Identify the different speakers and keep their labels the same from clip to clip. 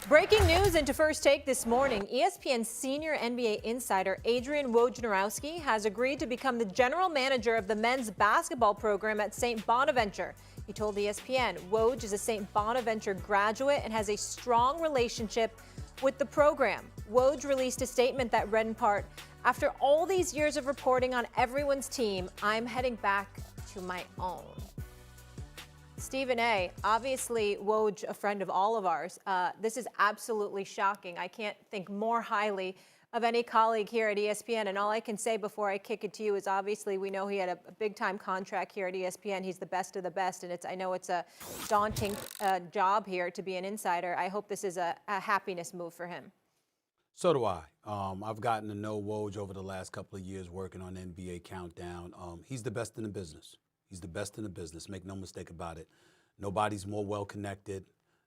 Speaker 1: Breaking news into First Take this morning. ESPN senior NBA insider Adrian Wojnarowski has agreed to become the general manager of the men's basketball program at St. Bonaventure. He told ESPN Woj is a St. Bonaventure graduate and has a strong relationship with the program. Woj released a statement that read in part, "After all these years of reporting on everyone's team, I'm heading back to my own." Stephen A., obviously Woj, a friend of all of ours. This is absolutely shocking. I can't think more highly of any colleague here at ESPN. And all I can say before I kick it to you is obviously we know he had a big-time contract here at ESPN. He's the best of the best, and I know it's a daunting job here to be an insider. I hope this is a happiness move for him.
Speaker 2: So do I. I've gotten to know Woj over the last couple of years working on NBA Countdown. He's the best in the business. He's the best in the business. Make no mistake about it. Nobody's more well-connected.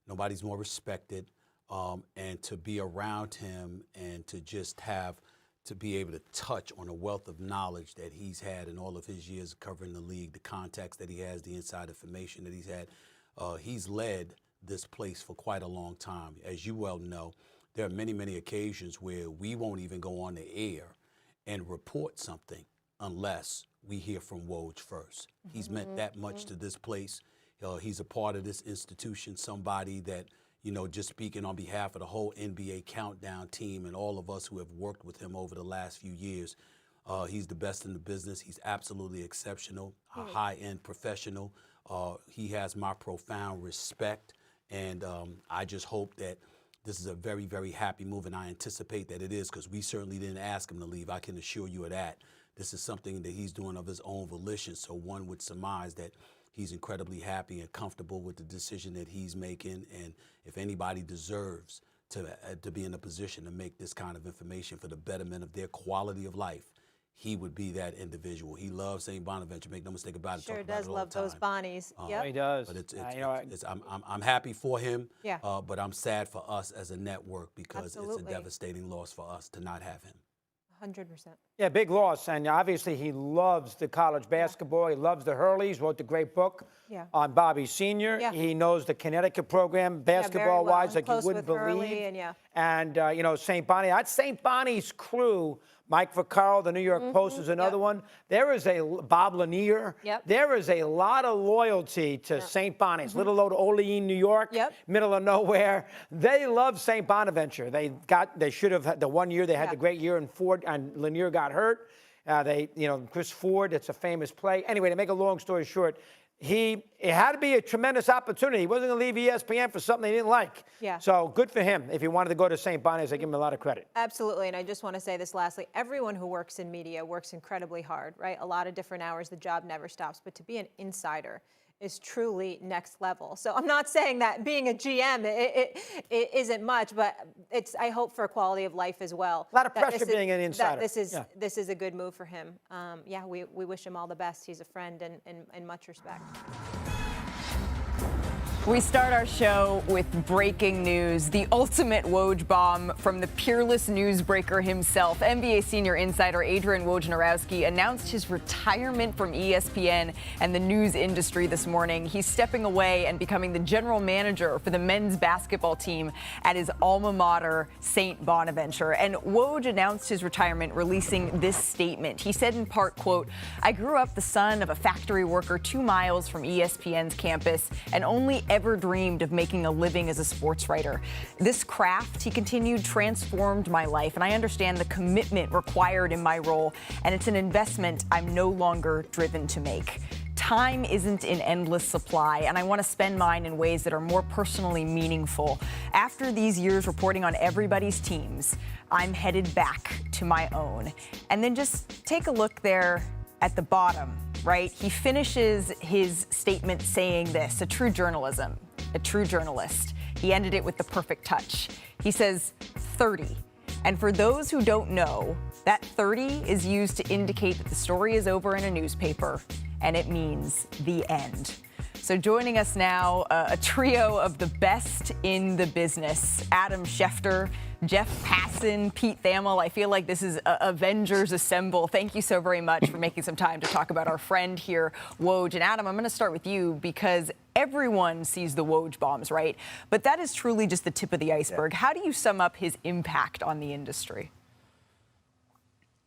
Speaker 2: Nobody's more respected. And to be around him and to just to be able to touch on a wealth of knowledge that he's had in all of his years covering the league, the contacts that he has, the inside information that he's had. He's led this place for quite a long time. As you well know, there are many, many occasions where we won't even go on the air and report something unless we hear from Woj first. He's meant that much to this place. He's a part of this institution, somebody that, just speaking on behalf of the whole NBA Countdown team and all of us who have worked with him over the last few years, he's the best in the business. He's absolutely exceptional, a high-end professional. He has my profound respect, and I just hope that this is a very, very happy move, and I anticipate that it is, because we certainly didn't ask him to leave. I can assure you of that. This is something that he's doing of his own volition, so one would surmise that he's incredibly happy and comfortable with the decision that he's making. And if anybody deserves to be in a position to make this kind of information for the betterment of their quality of life, he would be that individual. He loves St. Bonaventure. Make no mistake about it.
Speaker 1: Sure does love those Bonnies.
Speaker 3: Yep. He does.
Speaker 2: But I'm happy for him.
Speaker 1: Yeah.
Speaker 2: But I'm sad for us as a network because
Speaker 1: Absolutely.
Speaker 2: It's a devastating loss for us to not have him.
Speaker 1: 100%.
Speaker 3: Yeah, big loss. And obviously he loves the college basketball. He loves the Hurleys. Wrote the great book on Bobby Sr.
Speaker 1: Yeah.
Speaker 3: He knows the Connecticut program basketball-wise like you wouldn't believe. And St. Bonnie. That's St. Bonnie's crew. Mike Vaccaro, the New York Post, is another one. There is Bob Lanier. There is a lot of loyalty to St. Bonnie's. Little old Olean, New York, middle of nowhere. They love St. Bonaventure. They should have had the 1 year. They had the great year, and Ford and Lanier got hurt. Chris Ford, it's a famous play. Anyway, to make a long story short, it had to be a tremendous opportunity. He wasn't going to leave ESPN for something he didn't like.
Speaker 1: Yeah.
Speaker 3: So good for him. If he wanted to go to St. Bonnie's, I give him a lot of credit.
Speaker 1: Absolutely. And I just want to say this lastly. Everyone who works in media works incredibly hard, right? A lot of different hours. The job never stops. But to be an insider is truly next level. So I'm not saying that being a GM it isn't much, but I hope for quality of life as well.
Speaker 3: A lot of pressure being an insider.
Speaker 1: This is a good move for him. We wish him all the best. He's a friend and much respect.
Speaker 4: We start our show with breaking news, the ultimate Woj bomb from the peerless newsbreaker himself. NBA senior insider Adrian Wojnarowski announced his retirement from ESPN and the news industry this morning. He's stepping away and becoming the general manager for the men's basketball team at his alma mater, St. Bonaventure. And Woj announced his retirement, releasing this statement. He said in part, quote, "I grew up the son of a factory worker 2 miles from ESPN's campus and only ever dreamed of making a living as a sports writer. This craft," he continued, "transformed my life, and I understand the commitment required in my role, and it's an investment I'm no longer driven to make. Time isn't in endless supply, and I want to spend mine in ways that are more personally meaningful. After these years reporting on everybody's teams, I'm headed back to my own." And then just take a look there at the bottom, right? He finishes his statement saying this, a true journalist. He ended it with the perfect touch. He says 30. And for those who don't know, that 30 is used to indicate that the story is over in a newspaper, and it means the end. So joining us now, a trio of the best in the business. Adam Schefter, Jeff Passan, Pete Thamel. I feel like this is Avengers Assemble. Thank you so very much for making some time to talk about our friend here, Woj. And Adam, I'm going to start with you because everyone sees the Woj bombs, right? But that is truly just the tip of the iceberg. How do you sum up his impact on the industry?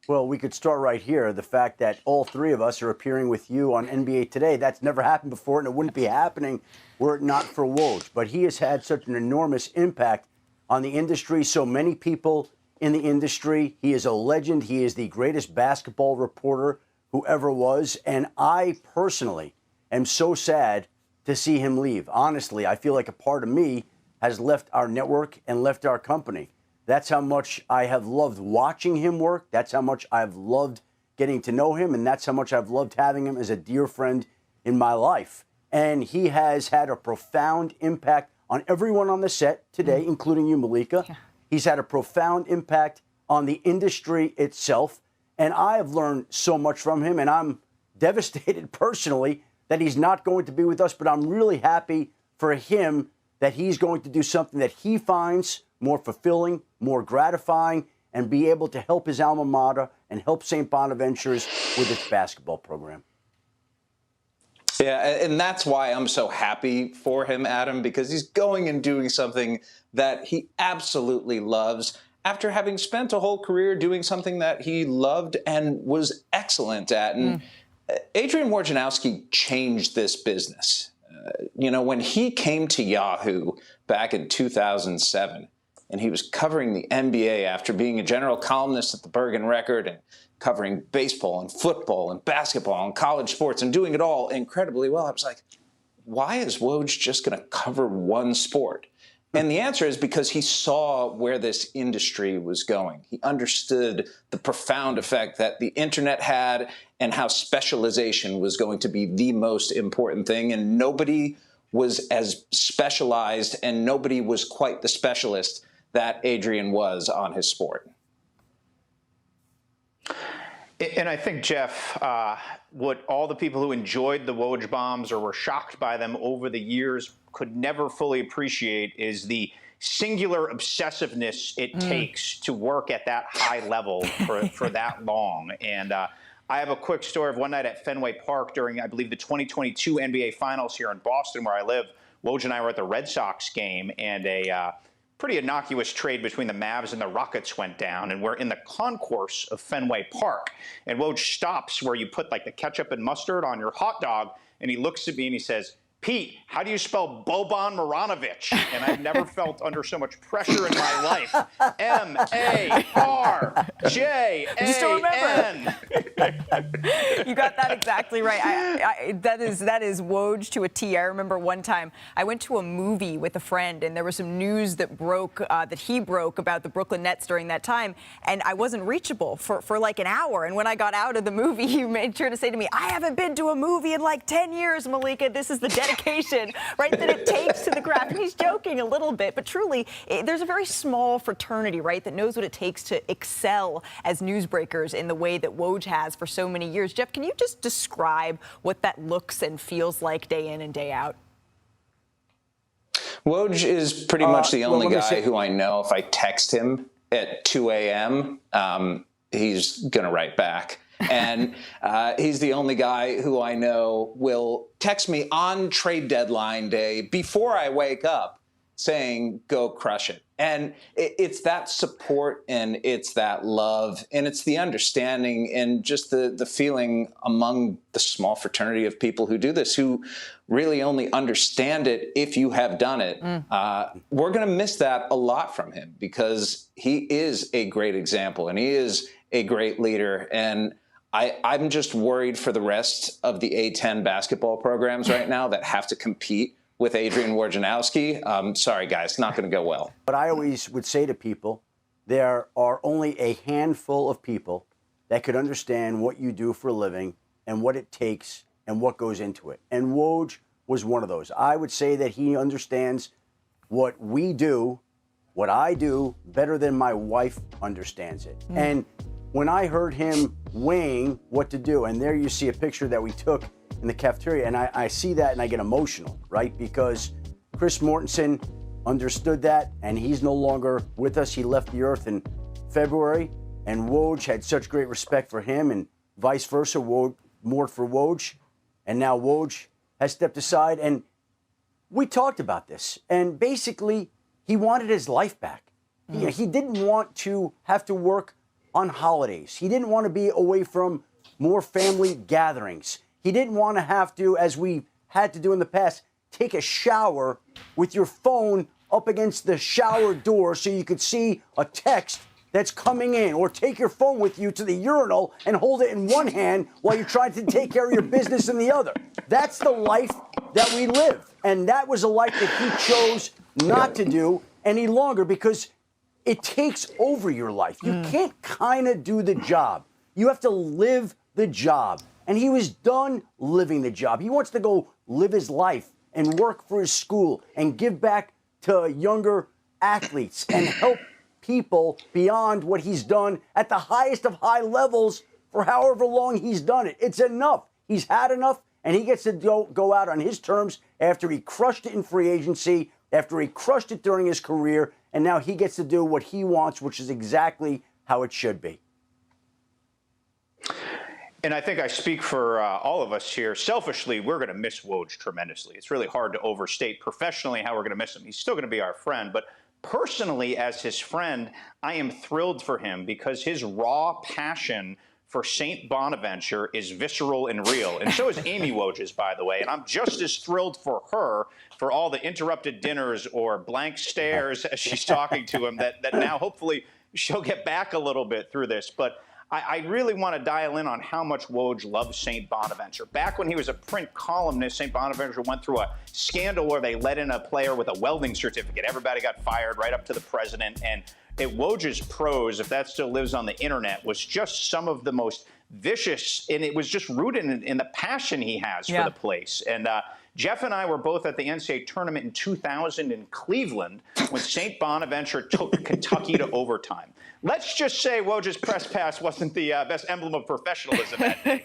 Speaker 5: Well, we could start right here. The fact that all three of us are appearing with you on NBA Today, that's never happened before, and it wouldn't be happening were it not for Woj. But he has had such an enormous impact on the industry, so many people in the industry. He is a legend. He is the greatest basketball reporter who ever was. And I personally am so sad to see him leave. Honestly, I feel like a part of me has left our network and left our company. That's how much I have loved watching him work. That's how much I've loved getting to know him. And that's how much I've loved having him as a dear friend in my life. And he has had a profound impact on everyone on the set today, including you, Malika. Yeah. He's had a profound impact on the industry itself. And I have learned so much from him. And I'm devastated personally that he's not going to be with us. But I'm really happy for him that he's going to do something that he finds more fulfilling, more gratifying, and be able to help his alma mater and help St. Bonaventure's with its basketball program.
Speaker 6: Yeah, and that's why I'm so happy for him, Adam, because he's going and doing something that he absolutely loves after having spent a whole career doing something that he loved and was excellent at. And Adrian Wojnarowski changed this business. When he came to Yahoo back in 2007, and he was covering the NBA after being a general columnist at the Bergen Record and covering baseball and football and basketball and college sports and doing it all incredibly well, I was like, why is Woj just going to cover one sport? And the answer is because he saw where this industry was going. He understood the profound effect that the internet had and how specialization was going to be the most important thing. And nobody was as specialized and nobody was quite the specialist that Adrian was on his sport.
Speaker 7: And I think, Jeff, what all the people who enjoyed the Woj bombs or were shocked by them over the years could never fully appreciate is the singular obsessiveness it takes to work at that high level for that long. And I have a quick story of one night at Fenway Park during, I believe, the 2022 NBA Finals here in Boston, where I live. Woj and I were at the Red Sox game, and a pretty innocuous trade between the Mavs and the Rockets went down, and we're in the concourse of Fenway Park. And Woj stops where you put like the ketchup and mustard on your hot dog, and he looks at me and he says, "Pete, how do you spell Boban Marjanovic?" And I've never felt under so much pressure in my life. M-A-R-J-A-N.
Speaker 4: You got that exactly right. That is Woj to a T. I remember one time I went to a movie with a friend, and there was some news that he broke about the Brooklyn Nets during that time, and I wasn't reachable for like an hour. And when I got out of the movie, he made sure to say to me, "I haven't been to a movie in like 10 years, Malika. This is the dedication, right, that it takes to the craft." And he's joking a little bit, but truly, there's a very small fraternity, right, that knows what it takes to excel as newsbreakers in the way that Woj has for so many years. Jeff, can you just describe what that looks and feels like day in and day out?
Speaker 6: Woj is pretty much the only guy who I know if I text him at 2 a.m., he's going to write back. And he's the only guy who I know will text me on trade deadline day before I wake up saying, "Go crush it." And it's that support and it's that love and it's the understanding and just the feeling among the small fraternity of people who do this, who really only understand it if you have done it. We're going to miss that a lot from him because he is a great example and he is a great leader. And I'm just worried for the rest of the A10 basketball programs right now that have to compete with Adrian Wojnarowski. Sorry, guys, not going to go well.
Speaker 5: But I always would say to people, there are only a handful of people that could understand what you do for a living and what it takes and what goes into it. And Woj was one of those. I would say that he understands what we do, what I do, better than my wife understands it. And when I heard him weighing what to do, and there you see a picture that we took in the cafeteria, and I see that and I get emotional, right? Because Chris Mortensen understood that, and he's no longer with us. He left the earth in February, and Woj had such great respect for him, and vice versa, Mort for Woj. And now Woj has stepped aside, and we talked about this, and basically he wanted his life back. You know, he didn't want to have to work on holidays. He didn't want to be away from more family gatherings. He didn't want to have to, as we had to do in the past, take a shower with your phone up against the shower door so you could see a text that's coming in, or take your phone with you to the urinal and hold it in one hand while you're trying to take care of your business in the other. That's the life that we live. And that was a life that he chose not to do any longer, because it takes over your life. You can't kind of do the job. You have to live the job. And he was done living the job. He wants to go live his life and work for his school and give back to younger athletes and help people beyond what he's done at the highest of high levels for however long he's done it. It's enough. He's had enough, and he gets to go out on his terms after he crushed it in free agency, after he crushed it during his career, and now he gets to do what he wants, which is exactly how it should be.
Speaker 7: And I think I speak for all of us here. Selfishly, we're going to miss Woj tremendously. It's really hard to overstate professionally how we're going to miss him. He's still going to be our friend. But personally, as his friend, I am thrilled for him because his raw passion for St. Bonaventure is visceral and real. And so is Amy Woj's, by the way. And I'm just as thrilled for her for all the interrupted dinners or blank stares as she's talking to him that now hopefully she'll get back a little bit through this. But I really want to dial in on how much Woj loves St. Bonaventure. Back when he was a print columnist, St. Bonaventure went through a scandal where they let in a player with a welding certificate. Everybody got fired right up to the president. And Woj's prose, if that still lives on the internet, was just some of the most vicious, and it was just rooted in the passion he has for the place. And Jeff and I were both at the NCAA tournament in 2000 in Cleveland when St. Bonaventure took Kentucky to overtime. Let's just say Woj's press pass wasn't the best emblem of professionalism that day.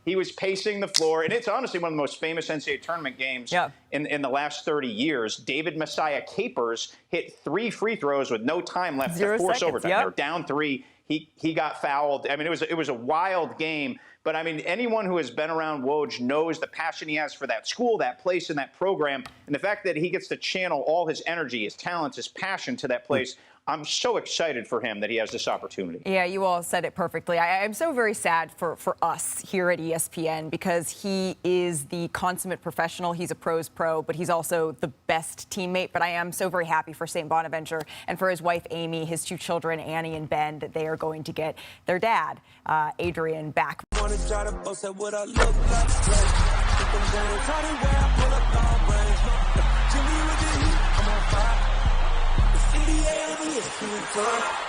Speaker 7: He was pacing the floor, and it's honestly one of the most famous NCAA tournament games in the last 30 years. David Messiah Capers hit 3 free throws with no time left to force overtime. They were down 3. He got fouled. I mean, it was a wild game. But, I mean, anyone who has been around Woj knows the passion he has for that school, that place, and that program. And the fact that he gets to channel all his energy, his talents, his passion to that place, I'm so excited for him that he has this opportunity. Yeah, you all said it perfectly. I'm so very sad for us here at ESPN because he is the consummate professional. He's a pro's pro, but he's also the best teammate. But I am so very happy for St. Bonaventure and for his wife, Amy, his 2 children, Annie and Ben, that they are going to get their dad, Adrian, back. Yeah,